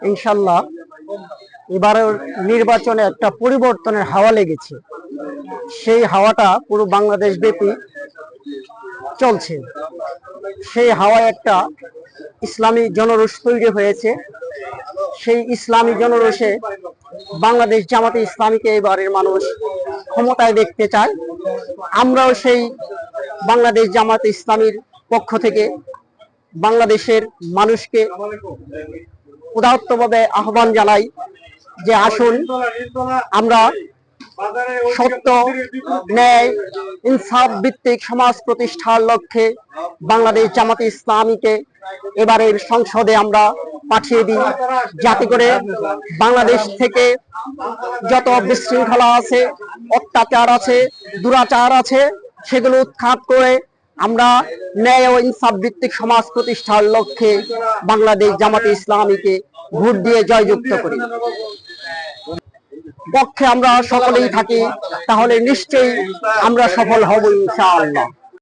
ইনশাল্লাহ এবারের নির্বাচনে একটা পরিবর্তনের হাওয়া লেগেছে। সেই হাওয়াটা পুরো বাংলাদেশ ব্যাপী চলছে। সেই হাওয়ায় একটা ইসলামী জনরোষ তৈরি হয়েছে। সেই ইসলামী জনরোষে বাংলাদেশ জামাতে ইসলামীকে এবারের মানুষ ক্ষমতায় দেখতে চায়। আমরাও সেই বাংলাদেশ জামাতে ইসলামীর পক্ষ থেকে বাংলাদেশের মানুষকে উদাত্তভাবে আহ্বান জানাই যে আসুন আমরা সত্য, ন্যায়, ইনসাফ ভিত্তিক সমাজ প্রতিষ্ঠার লক্ষ্যে বাংলাদেশ জামাতে ইসলামীকে এবারের সংসদে আমরা পাঠিয়ে দিই, যাতে করে বাংলাদেশ থেকে যত বিশৃঙ্খলা আছে, অত্যাচার আছে, দুরাচার আছে, সেগুলো উৎখাত করে আমরা ন্যায় ও ইনসাফ ভিত্তিক সমাজ প্রতিষ্ঠার লক্ষ্যে বাংলাদেশ জামাতে ইসলামীকে ভোট দিয়ে জয়যুক্ত করি। পক্ষে আমরা সকলেই থাকি, তাহলে নিশ্চয়ই আমরা সফল হব ইনশাআল্লাহ।